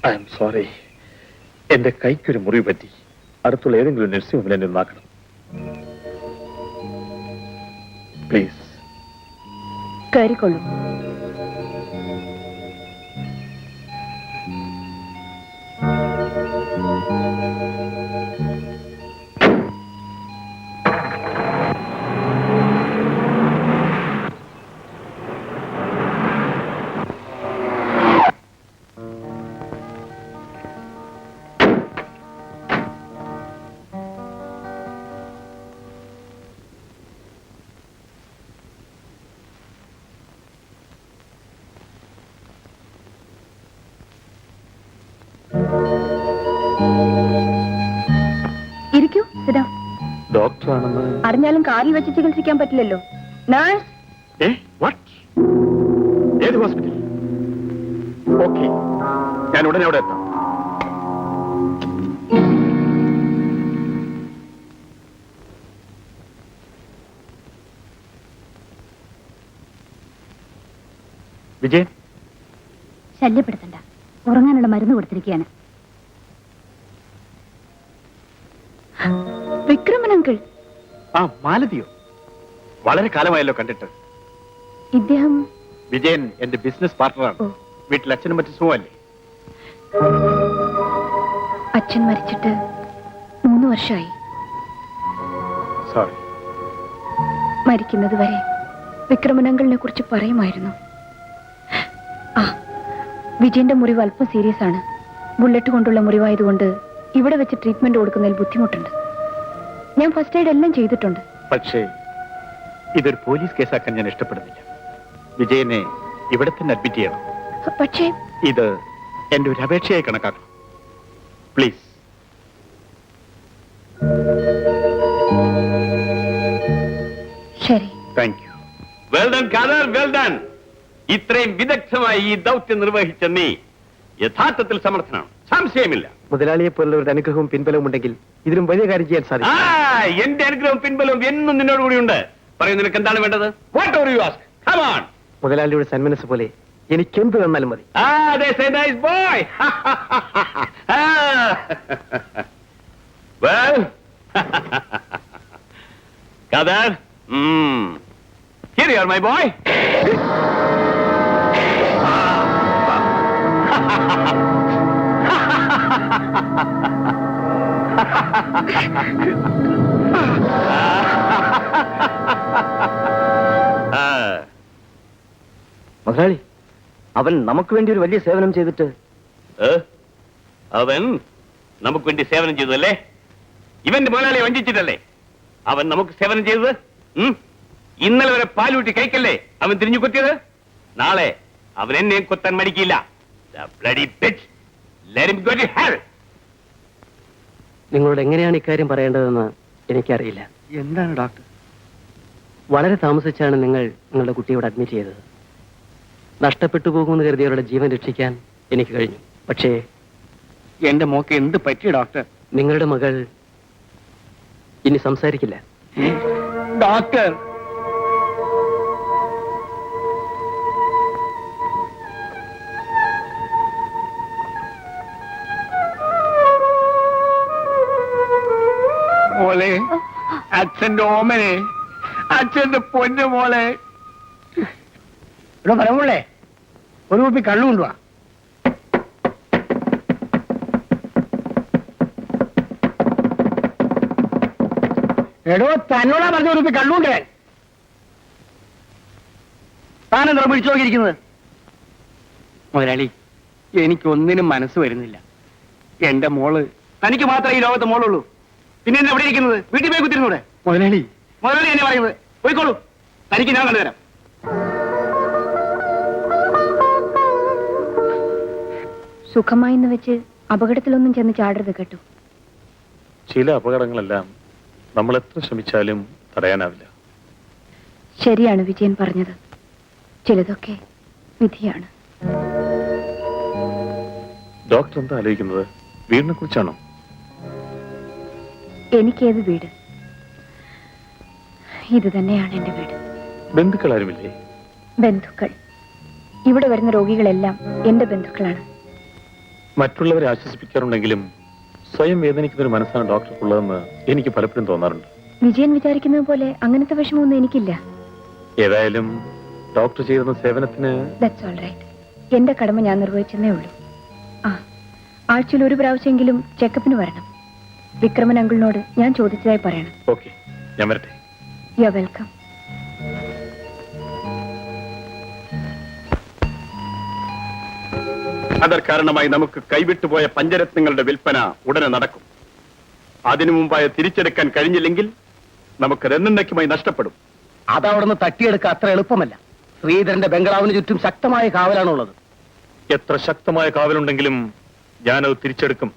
I am sorry. എന്റെ കൈക്കൊരു മുറിവ് പറ്റി. അടുത്തുള്ള ഏതെങ്കിലും നഴ്സിംഗ് ഹോമിൽ എന്നെ ഒന്നാക്കണം പ്ലീസ്. കയറിക്കൊള്ളൂ. ഇരിക്കൂ. ഡോക്ടറാണെന്ന് അറിഞ്ഞാലും കാറിൽ വെച്ച് ചികിത്സിക്കാൻ പറ്റില്ലല്ലോ. നഴ്സ്. ഏത് ഹോസ്പിറ്റൽ? ഓക്കെ, ഞാൻ ഉടനെ അവിടെ എത്താം. വിജയൻ, ശല്യപ്പെടുത്തണ്ട. ഉറങ്ങാനുള്ള മരുന്ന് കൊടുത്തിരിക്കുകയാണ്. വിക്രമൻ അങ്കിൾ. ആ മാലതിയോ? വളരെ കാലമായല്ലോ കണ്ടിട്ട്. ഇദ്ദേഹം വിജയൻ എന്റെ ബിസിനസ് പാർട്ണറാണ്. വീട്ടിൽ അച്ഛനും മറ്റും സുഖമല്ലേ? അച്ഛൻ മരിച്ചിട്ട് 3 വർഷമായി. സോറി. മരിക്കുന്നത് വരെ വിക്രമൻ അങ്കിളിനെ കുറിച്ച് പറയുമായിരുന്നു. വിജയന്റെ മുറിവ് അല്പം സീരിയസ് ആണ്. ബുള്ളറ്റ് കൊണ്ടുള്ള മുറിവായതുകൊണ്ട് ഇവിടെ വെച്ച് ട്രീറ്റ്മെന്റ് കൊടുക്കുന്നതിൽ ബുദ്ധിമുട്ടുണ്ട്. ഞാൻ ഫസ്റ്റ് എയ്ഡ് എല്ലാം ചെയ്തിട്ടുണ്ട്. പക്ഷേ ഇതൊരു പോലീസ് കേസാക്കാൻ ഞാൻ ഇഷ്ടപ്പെടുന്നില്ല. വിജയനെ ഇവിടെ തന്നെ അഡ്മിറ്റ് ചെയ്യണം. പക്ഷേ ഇത് എന്റെ ഒരു അപേക്ഷയായി കണക്കാക്കണം പ്ലീസ്. ശരി. Thank you. Well done Kader, well done. ഇത്രയും വിദഗ്ധമായി ഈ ദൗത്യം നിർവഹിച്ച നീ യഥാർത്ഥത്തിൽ സമർത്ഥനാണ്, സംശയമില്ല. മുതലാളിയെ പോലുള്ളവരുടെ അനുഗ്രഹവും പിൻബലവും ഉണ്ടെങ്കിൽ ഇതിലും വലിയ കാര്യം ചെയ്യാൻ സാധിക്കും. എന്റെ അനുഗ്രഹവും പിൻബലവും എന്നും നിന്നോട് കൂടിയുണ്ട്. പറയൂ, നിനക്ക് എന്താണ് വേണ്ടത്? Whatever you ask, come on. മുതലാളിയുടെ സന്മനസ് പോലെ എനിക്ക് എന്ത് തന്നാലും മതി. That's a nice boy. Well, Kadar, here you are, my boy. മുതലാളി, അവൻ നമുക്ക് വേണ്ടി ഒരു വലിയ സേവനം ചെയ്തിട്ട്. അവൻ നമുക്ക് വേണ്ടി സേവനം ചെയ്തതല്ലേ? ഇവന്റെ മുതലാളിയെ വഞ്ചിച്ചിട്ടല്ലേ അവൻ നമുക്ക് സേവനം ചെയ്തത്? ഇന്നലെ വരെ പാലൂട്ടി കൈക്കല്ലേ അവൻ തിരിഞ്ഞു കൊത്തിയത്? നാളെ അവൻ എന്നെ കൊത്താൻ മടിക്കില്ല. നിങ്ങളോട് എങ്ങനെയാണ് ഇക്കാര്യം പറയേണ്ടതെന്ന് എനിക്കറിയില്ല. എന്താണ് ഡോക്ടർ? വളരെ താമസിച്ചാണ് നിങ്ങൾ നിങ്ങളുടെ കുട്ടിയോട് അഡ്മിറ്റ് ചെയ്തത്. നഷ്ടപ്പെട്ടു പോകുമെന്ന് കരുതിയവരുടെ ജീവൻ രക്ഷിക്കാൻ എനിക്ക് കഴിഞ്ഞു. പക്ഷേ എന്റെ മോക്ക് എന്ത് പറ്റി ഡോക്ടർ? നിങ്ങളുടെ മകൾ ഇനി സംസാരിക്കില്ല. ഡോക്ടർ, മോളെ, അച്ഛന്റെ ഓമനെ, അച്ഛന്റെ പൊന്നു മോളെ. ഇവിടെ പറയുമ്പോളേ ഒരു കുപ്പി കള്ളു കൊണ്ടുവാ. എടോ, തന്നോടാ പറഞ്ഞ ഒരു കുപ്പി കള്ളുണ്ട്. താനെന്താ പിടിച്ചു നോക്കിയിരിക്കുന്നത്? മുതലാളി, എനിക്കൊന്നിനും മനസ്സ് വരുന്നില്ല. എന്റെ മോള്, തനിക്ക് മാത്രമേ ഈ ലോകത്ത് മോളുള്ളൂ. പിന്നെ എന്നെ എവിടെ ഇരിക്കുന്നത്? വീട്ടിൽ പോയി കുത്തിരുന്നൂടെ? മുതലാളി, മുതലാളി എന്നെ പറയുന്നത് പോയിക്കോളൂ. തനിക്ക് ഞാൻ കണ്ടുതരാം. സുഖമായിന്ന് വെച്ച് അപകടത്തിലൊന്നും ചെന്ന് ചാടരുത് കേട്ടോ. ചില അപകടങ്ങളെല്ലാം നമ്മൾ എത്ര ശ്രമിച്ചാലും തടയാനാവില്ല. ശരിയാണ് വിജയൻ പറഞ്ഞത്. ചിലതൊക്കെ വിധിയാണ്. ഡോക്ടർ എന്താ ആലോചിക്കുന്നത്? വീടിനെ കുറിച്ചാണോ? എനിക്കേത് വീട്? ഇത് തന്നെയാണ് എന്റെ വീട്. ബന്ധുക്കൾ ആരുമില്ലേ? ബന്ധുക്കൾ, ഇവിടെ വരുന്ന രോഗികളെല്ലാം എന്റെ ബന്ധുക്കളാണ്. മറ്റുള്ളവരെ ആശ്വസിപ്പിക്കാറുണ്ടെങ്കിലും സ്വയം വേദനിക്കുന്ന ഒരു മനസ്സാണ് ഡോക്ടർക്കുള്ളതെന്ന് എനിക്ക് പലപ്പോഴും തോന്നാറുണ്ട്. വിജയൻ വിചാരിക്കുന്നത് പോലെ അങ്ങനത്തെ വിഷമമൊന്നും എനിക്കില്ല. ഏതായാലും ഡോക്ടർ ചെയ്യുന്ന സേവനത്തിന് ദാറ്റ്സ് ഓൾ റൈറ്റ്. എന്റെ കടമ ഞാൻ നിർവഹിച്ചെന്നേ ഉള്ളൂ. ആ, ആഴ്ചയിൽ ഒരു പ്രാവശ്യമെങ്കിലും ചെക്കപ്പിന് വരണം. വിക്രമൻ അങ്കിളിനോട് ഞാൻ ചോദിച്ചതായി പറയണം. ഓക്കെ, ഞാൻ വരട്ടെ. You are welcome. അതർ കാരണമായി നമുക്ക് കൈവിട്ടുപോയ പഞ്ചരത്നങ്ങളുടെ വിൽപ്പന ഉടനെ നടക്കും. അതിനു മുമ്പായി തിരിച്ചെടുക്കാൻ കഴിഞ്ഞില്ലെങ്കിൽ നമുക്ക് എന്നേക്കുമായി നഷ്ടപ്പെടും. അതവിടുന്ന് തട്ടിയെടുക്കുക അത്ര എളുപ്പമല്ല. ശ്രീധരന്റെ ബംഗ്ലാവിന് ചുറ്റും ശക്തമായ കാവലാണുള്ളത്. എത്ര ശക്തമായ കാവലുണ്ടെങ്കിലും ഞാനത് തിരിച്ചെടുക്കും.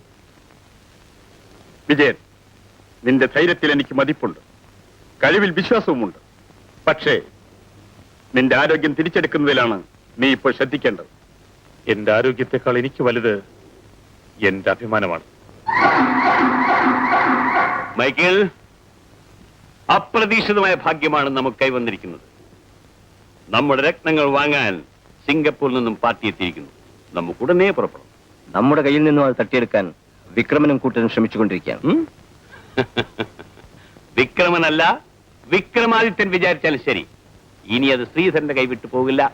വിജയൻ, നിന്റെ ധൈര്യത്തിൽ എനിക്ക് മതിപ്പുണ്ട്, കഴിവിൽ വിശ്വാസവുമുണ്ട്. പക്ഷേ നിന്റെ ആരോഗ്യം തിരിച്ചെടുക്കുന്നതിലാണ് നീ ഇപ്പോൾ ശ്രദ്ധിക്കേണ്ടത്. എന്റെ ആരോഗ്യത്തെക്കാൾ എനിക്ക് വലുത് എന്റെ അഭിമാനമാണ്. മൈക്കിൾ, അപ്രതീക്ഷിതമായ ഭാഗ്യമാണ് നമുക്ക് കൈവന്നിരിക്കുന്നത്. നമ്മുടെ രത്നങ്ങൾ വാങ്ങാൻ സിംഗപ്പൂരിൽ നിന്നും പാർട്ടി എത്തിയിരിക്കുന്നു. നമുക്ക് ഉടനെ പുറപ്പെടാം. നമ്മുടെ കയ്യിൽ നിന്നും അത് തട്ടിയെടുക്കാൻ വിക്രമനും കൂട്ടനും ശ്രമിച്ചുകൊണ്ടിരിക്കുകയാണ്. വിക്രമനല്ല, വിക്രമാദിത്യൻ വിചാരിച്ചാലും ശരി, ഇനി അത് ശ്രീധരന്റെ കൈവിട്ടു പോകില്ല.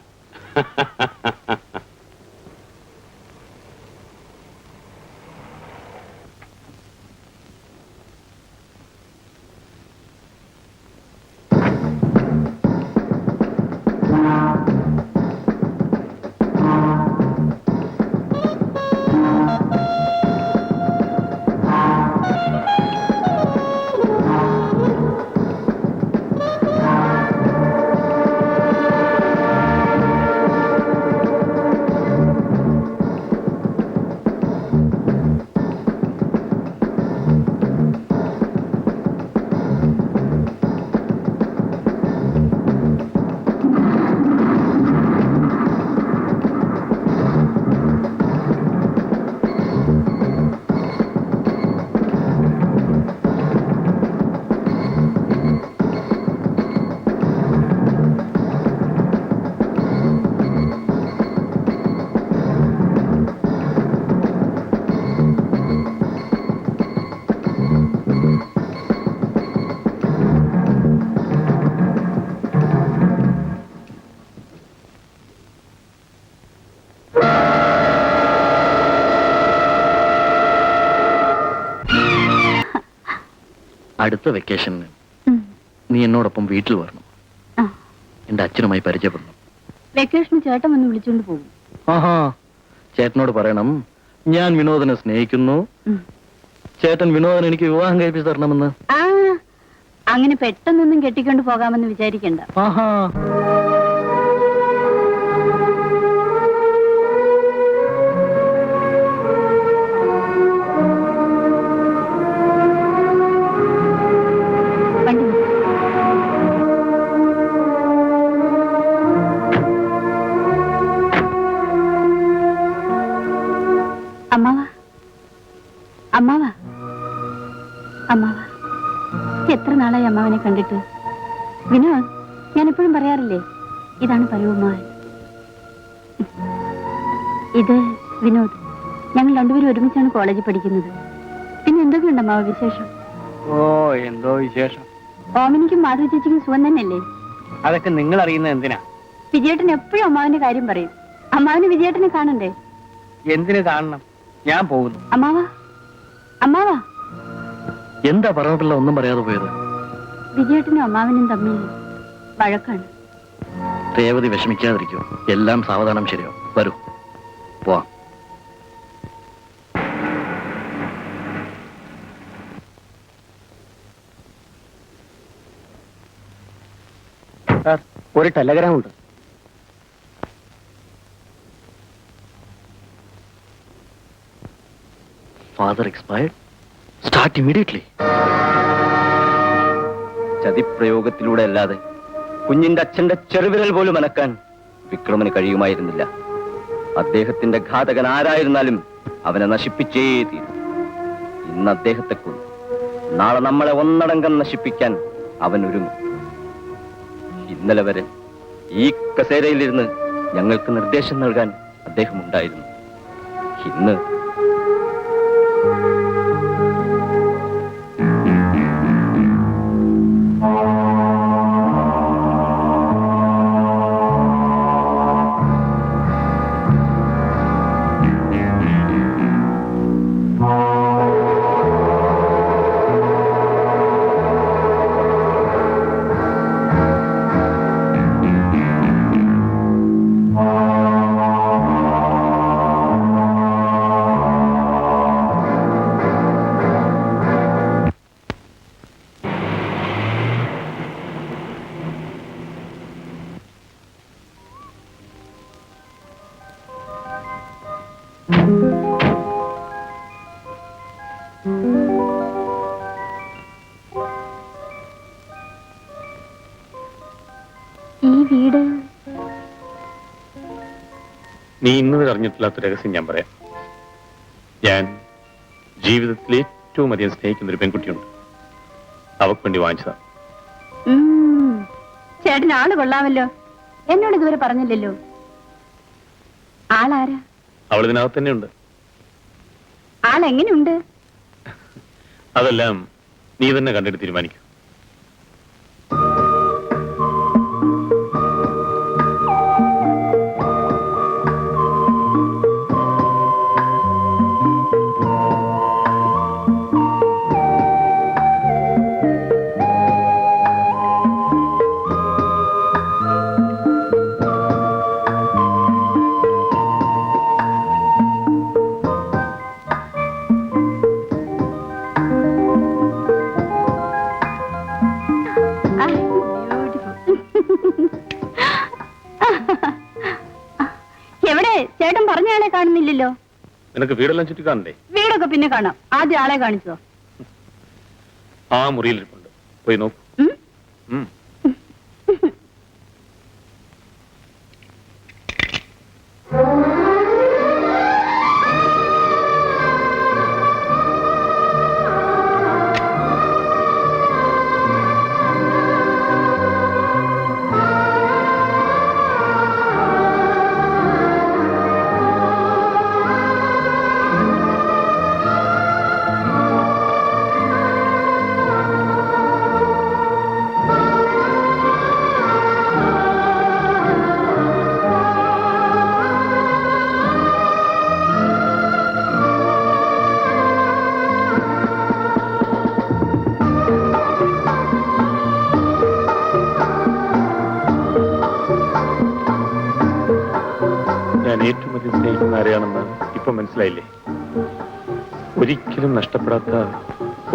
അടുത്ത വെക്കേഷന് നീ എന്നോടൊപ്പം വീട്ടിൽ വരണം. എന്റെ അച്ഛനുമായി പരിചയപ്പെടണം. വെക്കേഷന് ചേട്ടൻ വന്ന് വിളിച്ചോണ്ട് പോകും. ആഹാ, ചേട്ടനോട് പറയണം ഞാൻ വിനോദനെ സ്നേഹിക്കുന്നു, ചേട്ടൻ വിനോദൻ എനിക്ക് വിവാഹം കഴിപ്പിച്ച് തരണമെന്ന്. അങ്ങനെ പെട്ടെന്നൊന്നും കെട്ടിക്കൊണ്ട് പോകാമെന്ന് വിചാരിക്കണ്ട. ആഹാ, അമ്മാവാ, അമ്മാവാ, എത്ര നാളായി അമ്മാവനെ കണ്ടിട്ട്. വിനോദ്, ഞാൻ എപ്പോഴും പറയാറില്ലേ, ഇതാണ് പരവുമാൻ. ഇത് വിനോദ്. ഞങ്ങൾ രണ്ടുപേരും ഒരുമിച്ചാണ് കോളേജിൽ പഠിക്കുന്നത്. പിന്നെ എന്തൊക്കെയുണ്ട് അമ്മാവ വിശേഷം? ഓ, എന്തോ വിശേഷം. ഓമനിക്കും മാധവ ചേച്ചിക്കും സുഖം തന്നെയല്ലേ? അതൊക്കെ നിങ്ങൾ അറിയുന്നത് എന്തിനാ? വിജയേട്ടൻ എപ്പോഴും അമ്മാവന്റെ കാര്യം പറയും. അമ്മാവന് വിജയേട്ടനെ കാണണ്ടേ? എന്തിനു കാണണം? ഞാൻ പോകുന്നു. അമ്മാവാ, അമ്മാവാ. എന്താ പറഞ്ഞിട്ടില്ല ഒന്നും പറയാതെ പോയത്? വിജയേട്ടനും അമ്മാവനും തമ്മിൽ വഴക്കാണ്. രേവതി വിഷമിക്കാതിരിക്കൂ, എല്ലാം സാവധാനം ശരിയോ. വരൂ, പോവാം. സാർ, ഒരു ടെലഗ്രാം ഉണ്ട്. Father expired. Start immediately. ചതിപ്രയോഗത്തിലൂടെ അല്ലാതെ കുഞ്ഞിന്റെ അച്ഛന്റെ ചെറുവിരൽ പോലും അനക്കാൻ വിക്രമന് കഴിയുമായിരുന്നില്ല. അദ്ദേഹത്തിന്റെ ഘാതകൻ ആരായിരുന്നാലും അവനെ നശിപ്പിച്ചേ തീരും. ഇന്ന് അദ്ദേഹത്തെ കൊന്നു, നാളെ നമ്മളെ ഒന്നടങ്കം നശിപ്പിക്കാൻ അവൻ ഒരുങ്ങും. ഇന്നലെ വരെ ഈ കസേരയിലിരുന്ന് ഞങ്ങൾക്ക് നിർദ്ദേശം നൽകാൻ അദ്ദേഹം ഉണ്ടായിരുന്നു. ഇന്ന് ഈ വീട് നീ ഇന്നുവരെ അറിഞ്ഞിട്ടില്ലാത്ത രഹസ്യം ഞാൻ പറയാം. ഞാൻ ജീവിതത്തിൽ ഏറ്റവും അധികം സ്നേഹിക്കുന്ന ഒരു പെൺകുട്ടിയുണ്ട്. അവക്ക് വേണ്ടി വാങ്ങിച്ചതാ. ചേട്ടൻ ആള് കൊള്ളാമല്ലോ. എന്നോട് ഇതുവരെ പറഞ്ഞില്ലല്ലോ. ആളാരാ? അവൾ ഇതിനകത്ത് തന്നെ ഉണ്ട്. ആളെങ്ങനെയുണ്ട്? അതെല്ലാം നീ തന്നെ കണ്ടിട്ട് തീരുമാനിക്കും. എവിടെ? ചേട്ടൻ പറഞ്ഞ ആളെ കാണുന്നില്ലല്ലോ. നിനക്ക് വീടെല്ലാം ചുറ്റി കാണണ്ടേ? വീടൊക്കെ പിന്നെ കാണാം. ആദ്യം ആളെ കാണിച്ചോ. ആ മുറിയിലിരിപ്പുണ്ട്, പോയി നോക്കൂ. ഞാൻ ഏറ്റവും അധികം സ്നേഹിക്കുന്ന ആരെയാണെന്ന് ഇപ്പൊ മനസ്സിലായില്ലേ? ഒരിക്കലും നഷ്ടപ്പെടാത്ത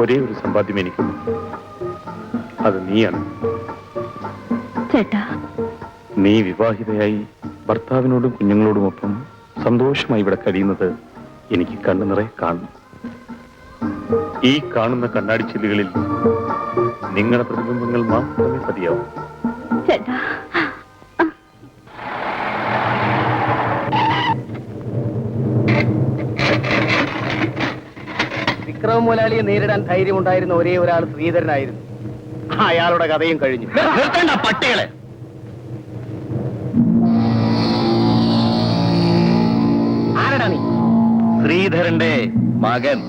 ഒരേ ഒരു സമ്പാദ്യം എനിക്കുള്ളൂ, അത് നീയാണ്. ചേട്ടാ, നീ വിവാഹിതയായി ഭർത്താവിനോടും കുഞ്ഞുങ്ങളോടുമൊപ്പം സന്തോഷമായി ഇവിടെ കഴിയുന്നത് എനിക്ക് കണ്ണു നിറയെ കാണണം. ഈ കാണുന്ന കണ്ണാടി ചില്ലുകളിൽ നിങ്ങളുടെ പ്രതിബിംബങ്ങൾ മാത്രമേ പതിയാവൂ. ചേട്ടാ, വിക്രമ മുതലാളിയെ നേരിടാൻ ധൈര്യമുണ്ടായിരുന്ന ഒരേ ഒരാൾ ശ്രീധരനായിരുന്നു. അയാളുടെ കഥയും കഴിഞ്ഞു. നിർത്തണ്ട പട്ടികളെ. ആരടാ നീ? ശ്രീധരന്റെ മകൻ.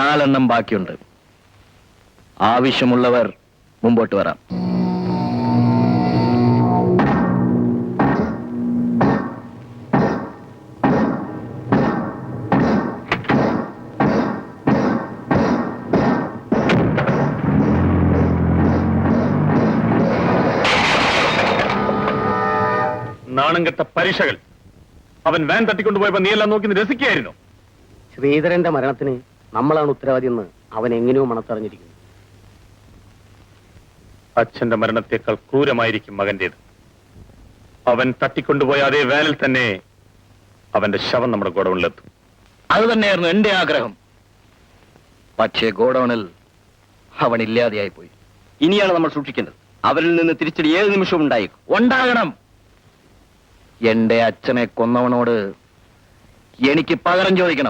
4 ബാക്കിയുണ്ട്. ആവശ്യമുള്ളവർ മുമ്പോട്ട് വരാം. നാണം കെട്ട പരീക്ഷകൾ. അവൻ വാൻ തട്ടിക്കൊണ്ടുപോയപ്പോ നീ എല്ലാം നോക്കി രസിക്കുകയായിരുന്നു. ശ്രീധരന്റെ മരണത്തിന് നമ്മളാണ് ഉത്തരവാദിയെന്ന് അവൻ എങ്ങനെയോ മണത്തറിഞ്ഞിരിക്കുന്നു. അച്ഛന്റെ മരണത്തെക്കാൾ ക്രൂരമായിരിക്കും മകന്റേത്. അവൻ തട്ടിക്കൊണ്ടുപോയ അതേ വാനിൽ തന്നെ അവന്റെ ശവം നമ്മുടെ ഗോഡൌണിലെത്തും. അത് തന്നെയായിരുന്നു എന്റെ ആഗ്രഹം. പക്ഷേ ഗോഡൌണിൽ അവൻ ഇല്ലാതെയായി പോയി. ഇനിയാണ് നമ്മൾ സൂക്ഷിക്കേണ്ടത്. അവരിൽ നിന്ന് തിരിച്ചടി ഏത് നിമിഷവും ഉണ്ടാകണം. എന്റെ അച്ഛനെ കൊന്നവനോട് എനിക്ക് പകരം ചോദിക്കണം.